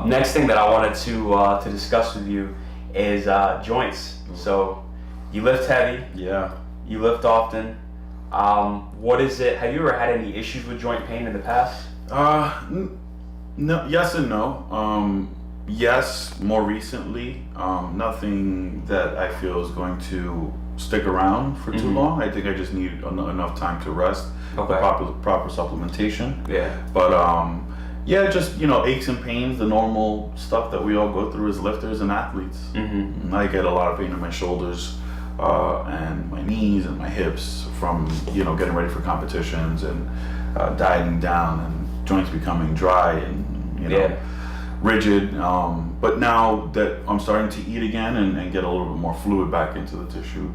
Next thing that I wanted to discuss with you is joints. So you lift heavy. Yeah. You lift often. What is it? Have you ever had any issues with joint pain in the past? No. Yes and no. Yes, more recently. Nothing that I feel is going to stick around for too long. I think I just need enough time to rest. Okay. Proper supplementation. Yeah. But yeah, just aches and pains, the normal stuff that we all go through as lifters and athletes. I get a lot of pain in my shoulders and my knees and my hips from getting ready for competitions and dieting down and joints becoming dry and rigid. But now that I'm starting to eat again and get a little bit more fluid back into the tissue,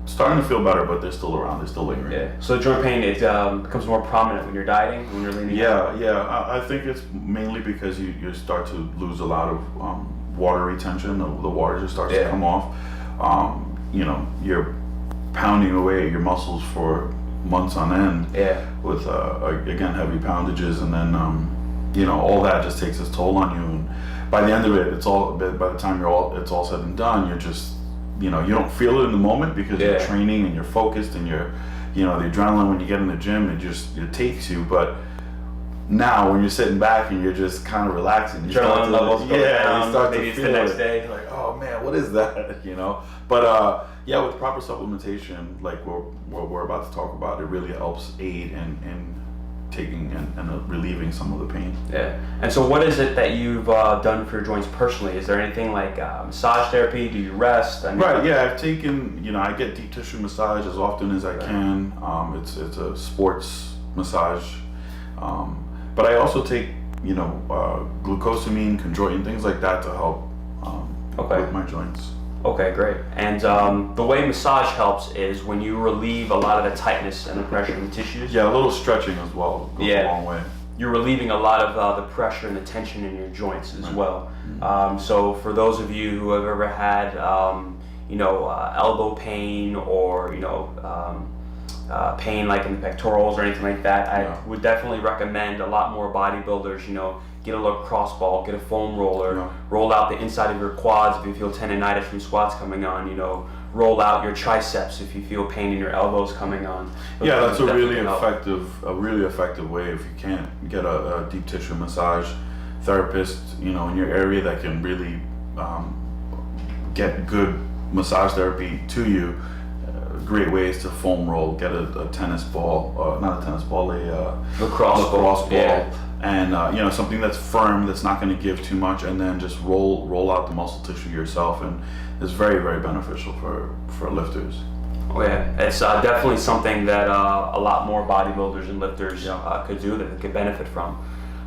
starting to feel better, but they're still around, they're still lingering. Yeah. So joint pain, it becomes more prominent when you're dieting, when you're leaning out? Yeah. I think it's mainly because you start to lose a lot of water retention. The water just starts to come off. You're pounding away at your muscles for months on end with again heavy poundages, and then all that just takes its toll on you. And by the end of it, by the time it's all said and done, you're just you don't feel it in the moment because you're training and you're focused and you're the adrenaline when you get in the gym, it takes you. But now when you're sitting back and you're just kind of relaxing, adrenaline levels go down, you start maybe to it's feel the next it. day. Like, oh man, what is that? But yeah, with proper supplementation, like what we're about to talk about, it really helps aid in taking and relieving some of the pain. Yeah. And so what is it that you've done for your joints personally? Is there anything like massage therapy? Do you rest? Right, yeah, I've taken, I get deep tissue massage as often as I can. It's a sports massage. But I also take, glucosamine, chondroitin, things like that to help with my joints. Okay, great. And the way massage helps is when you relieve a lot of the tightness and the pressure in the tissues. Yeah, a little stretching as well goes a long way. You're relieving a lot of the pressure and the tension in your joints as well. So for those of you who have ever had, elbow pain or, pain like in the pectorals or anything like that, I would definitely recommend a lot more bodybuilders, get a lacrosse ball, get a foam roller, roll out the inside of your quads if you feel tendonitis from squats coming on, roll out your triceps if you feel pain in your elbows coming on. That's a really effective way. If you can't get a deep tissue massage therapist, in your area that can really get good massage therapy to you, great ways to foam roll, get a tennis ball, not a tennis ball, a lacrosse ball. And something that's firm, that's not going to give too much, and then just roll out the muscle tissue yourself, and it's very, very beneficial for lifters. Oh yeah, it's definitely something that a lot more bodybuilders and lifters could do, that they could benefit from.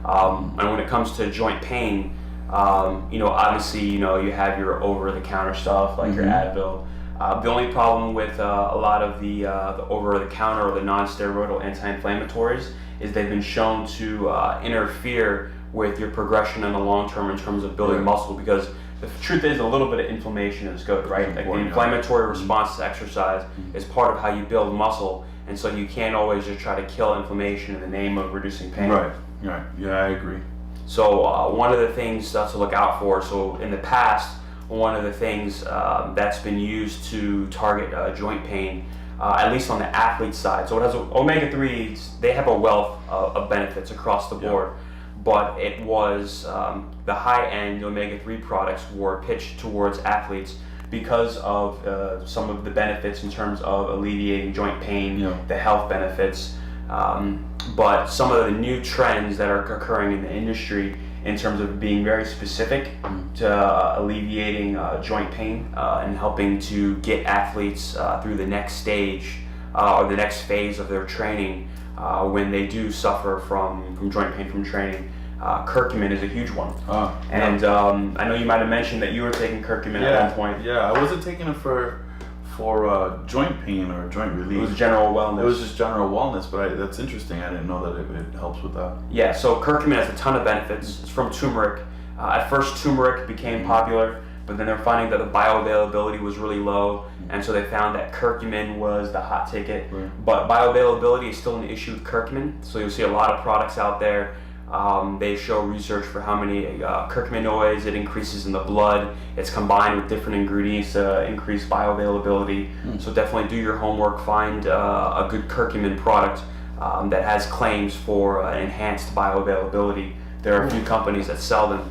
And when it comes to joint pain, obviously you have your over-the-counter stuff like your Advil. The only problem with a lot of the over-the-counter or the non-steroidal anti-inflammatories is they've been shown to interfere with your progression in the long term in terms of building muscle, because the truth is a little bit of inflammation is good, right? Like the inflammatory response to exercise is part of how you build muscle, and so you can't always just try to kill inflammation in the name of reducing pain. Right. Yeah, I agree. So one of the things to look out for, so in the past, one of the things that's been used to target joint pain, at least on the athlete side. So it has omega-3s, they have a wealth of benefits across the board, but it was the high-end omega-3 products were pitched towards athletes because of some of the benefits in terms of alleviating joint pain, the health benefits. But some of the new trends that are occurring in the industry in terms of being very specific to alleviating joint pain and helping to get athletes through the next stage or the next phase of their training when they do suffer from joint pain from training. Curcumin is a huge one. And I know you might have mentioned that you were taking curcumin at one point. Yeah, I wasn't taking it for joint pain or joint relief. It was general wellness. It was just general wellness, but that's interesting. I didn't know that it helps with that. Yeah, so curcumin has a ton of benefits. It's from turmeric. At first, turmeric became popular, but then they're finding that the bioavailability was really low, and so they found that curcumin was the hot ticket. But bioavailability is still an issue with curcumin, so you'll see a lot of products out there They show research for how many curcuminoids it increases in the blood. It's combined with different ingredients to increase bioavailability. So definitely do your homework, find a good curcumin product that has claims for enhanced bioavailability. There are a few companies that sell them.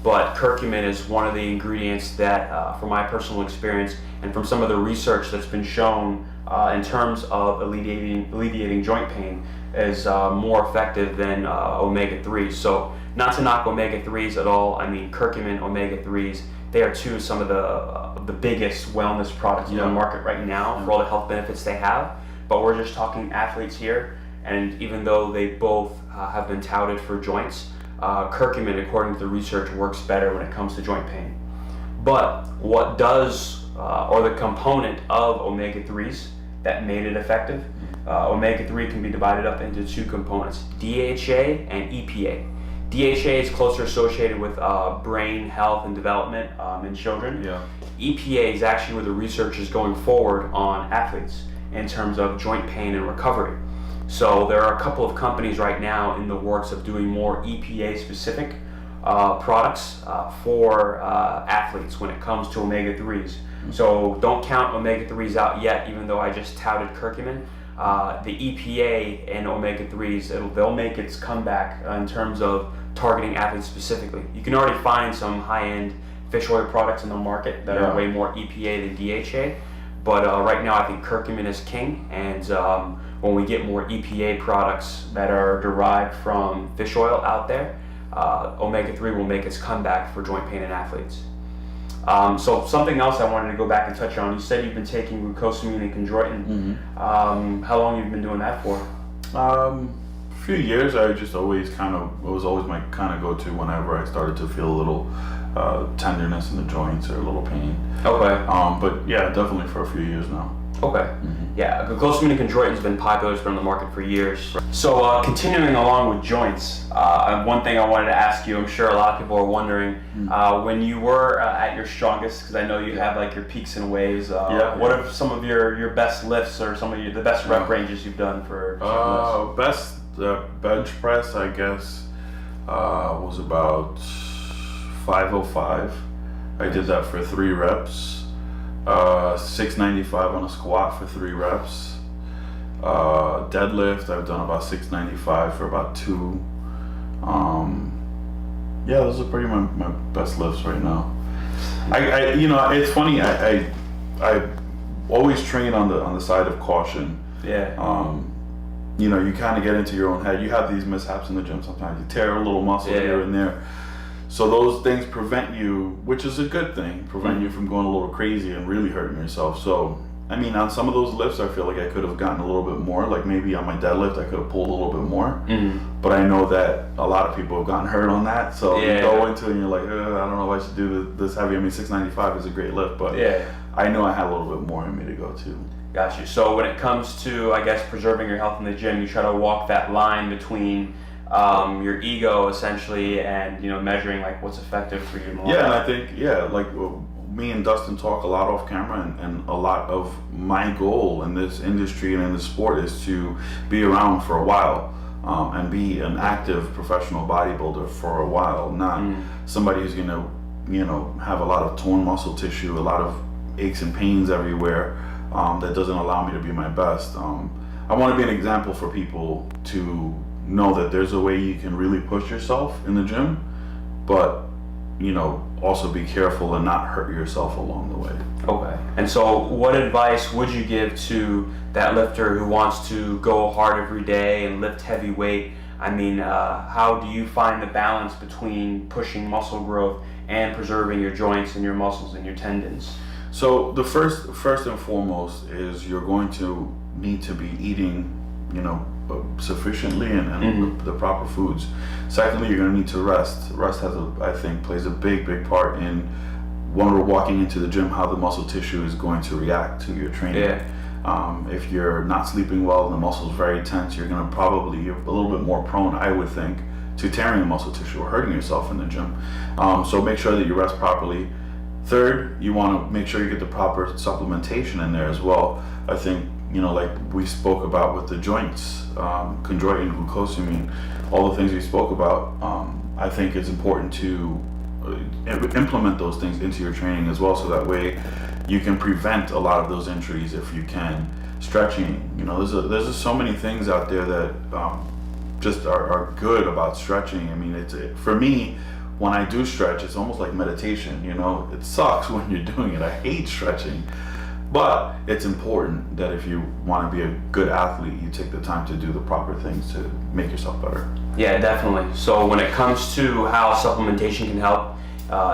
But curcumin is one of the ingredients that, from my personal experience and from some of the research that's been shown in terms of alleviating joint pain, is more effective than omega-3s. So not to knock omega-3s at all. I mean, curcumin, omega-3s, they are some of the biggest wellness products in the market right now for all the health benefits they have. But we're just talking athletes here, and even though they both have been touted for joints, curcumin, according to the research, works better when it comes to joint pain. But what does, or the component of omega-3s that made it effective, omega-3 can be divided up into two components, DHA and EPA. DHA is closer associated with brain health and development in children. EPA is actually where the research is going forward on athletes in terms of joint pain and recovery. So there are a couple of companies right now in the works of doing more EPA specific products for athletes when it comes to omega-3s. So don't count omega-3s out yet, even though I just touted curcumin. The EPA and omega-3s, they'll make its comeback in terms of targeting athletes specifically. You can already find some high-end fish oil products in the market that are way more EPA than DHA. But right now I think curcumin is king, and when we get more EPA products that are derived from fish oil out there, omega-3 will make its comeback for joint pain in athletes. So something else I wanted to go back and touch on, you said you've been taking glucosamine and chondroitin. How long have you been doing that for? A few years. I just always it was always my kind of go-to whenever I started to feel a little tenderness in the joints or a little pain. Okay. But yeah, definitely for a few years now. Okay. Yeah, glucosamine and chondroitin has been popular. It's been on the market for years. So continuing along with joints, one thing I wanted to ask you, I'm sure a lot of people are wondering, when you were at your strongest, because I know you have like your peaks and waves, what are some of your best lifts or some of the best rep ranges you've done for best bench press, I guess, was about 505. I did that for 3 reps. 695 on a squat for 3 reps. Deadlift, I've done about 695 for about 2. Yeah, those are pretty my best lifts right now. I it's funny. I always train on the side of caution. You kind of get into your own head. You have these mishaps in the gym sometimes. You tear a little muscle here and there. So those things prevent you, which is a good thing, prevent you from going a little crazy and really hurting yourself. So, I mean, on some of those lifts, I feel like I could have gotten a little bit more. Like maybe on my deadlift, I could have pulled a little bit more. But I know that a lot of people have gotten hurt on that. So you go into it and you're like, I don't know if I should do this heavy. I mean, 695 is a great lift, but I know I had a little bit more in me to go to. Got you. So when it comes to, I guess, preserving your health in the gym, you try to walk that line between your ego essentially and measuring like what's effective for you in the long run. And I think like me and Dustin talk a lot off camera, and a lot of my goal in this industry and in this sport is to be around for a while and be an active professional bodybuilder for a while, not somebody who's gonna have a lot of torn muscle tissue, a lot of aches and pains everywhere that doesn't allow me to be my best. I want to be an example for people to know that there's a way you can really push yourself in the gym, but also be careful and not hurt yourself along the way. Okay. And so what advice would you give to that lifter who wants to go hard every day and lift heavy weight? I mean, how do you find the balance between pushing muscle growth and preserving your joints and your muscles and your tendons? So the first and foremost is you're going to need to be eating sufficiently and the proper foods. Secondly, you're going to need to rest. Rest I think plays a big part in when we're walking into the gym, how the muscle tissue is going to react to your training. If you're not sleeping well and the muscle's very tense, you're going to probably be a little bit more prone, I would think, to tearing the muscle tissue or hurting yourself in the gym. So make sure that you rest properly. Third, you want to make sure you get the proper supplementation in there as well. I think like we spoke about with the joints, chondroitin, glucosamine, all the things we spoke about, I think it's important to implement those things into your training as well, so that way you can prevent a lot of those injuries if you can. Stretching, there's just so many things out there that just are good about stretching. I mean, for me, when I do stretch, it's almost like meditation. It sucks when you're doing it. I hate stretching, but it's important that if you want to be a good athlete, you take the time to do the proper things to make yourself better. Yeah, definitely. So when it comes to how supplementation can help,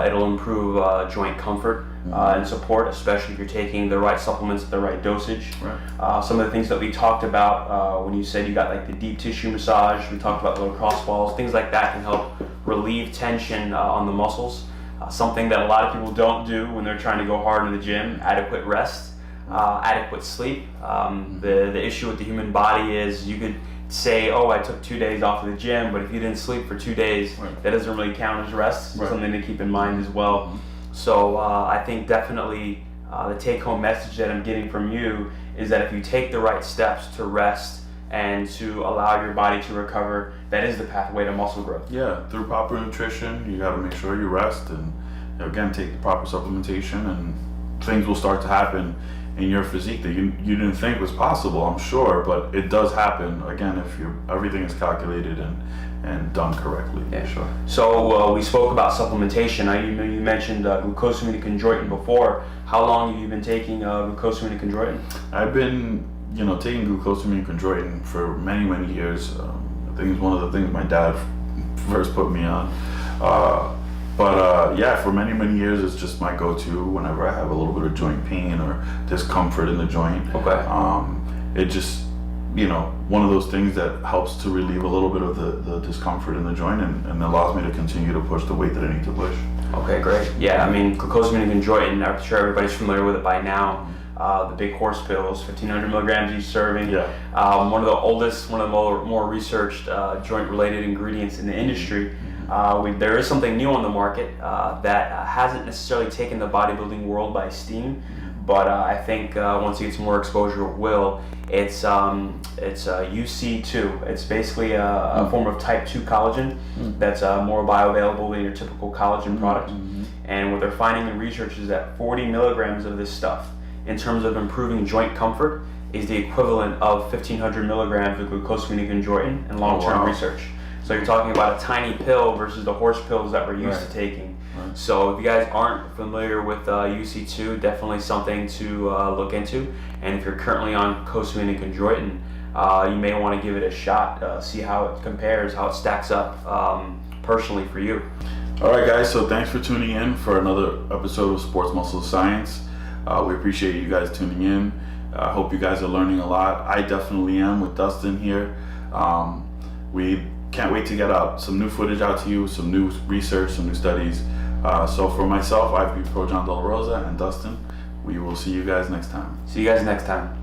it'll improve joint comfort and support, especially if you're taking the right supplements at the right dosage. Right. Some of the things that we talked about when you said you got like the deep tissue massage, we talked about the lacrosse balls, things like that can help relieve tension on the muscles. Something that a lot of people don't do when they're trying to go hard in the gym: adequate rest, adequate sleep. The issue with the human body is you could say, oh, I took 2 days off of the gym, but if you didn't sleep for 2 days, right, that doesn't really count as rest. Right. Something to keep in mind as well. So I think definitely the take-home message that I'm getting from you is that if you take the right steps to rest and to allow your body to recover, that is the pathway to muscle growth. Yeah, through proper nutrition, you got to make sure you rest, and again, take the proper supplementation, and things will start to happen in your physique that you didn't think was possible, I'm sure, but it does happen, again, if everything is calculated and done correctly. Yeah, sure. So we spoke about supplementation. You mentioned glucosamine and chondroitin before. How long have you been taking glucosamine and chondroitin? I've been taking glucosamine and chondroitin for many, many years. I think it's one of the things my dad first put me on. But for many, many years, it's just my go-to whenever I have a little bit of joint pain or discomfort in the joint. Okay. It just, one of those things that helps to relieve a little bit of the discomfort in the joint and allows me to continue to push the weight that I need to push. Okay, great. Yeah, I mean, glucosamine and chondroitin, I'm sure everybody's familiar with it by now. The big horse pills, 1,500 milligrams each serving. Yeah. One of the more researched joint-related ingredients in the industry. There is something new on the market that hasn't necessarily taken the bodybuilding world by storm, but I think once it gets more exposure, it will. It's UC2. It's basically a form of type 2 collagen that's more bioavailable than your typical collagen product. And what they're finding in research is that 40 milligrams of this stuff, in terms of improving joint comfort, is the equivalent of 1,500 milligrams of glucosamine and chondroitin in long-term research. So you're talking about a tiny pill versus the horse pills that we're used to taking. Right. So if you guys aren't familiar with UC2, definitely something to look into. And if you're currently on glucosamine and chondroitin, you may want to give it a shot, see how it compares, how it stacks up personally for you. All right, guys, so thanks for tuning in for another episode of Sports Muscle Science. We appreciate you guys tuning in. I hope you guys are learning a lot. I definitely am with Dustin here. We can't wait to get some new footage out to you, some new research, some new studies. So for myself, I've been Pro John De La Rosa, and Dustin, we will see you guys next time. See you guys next time.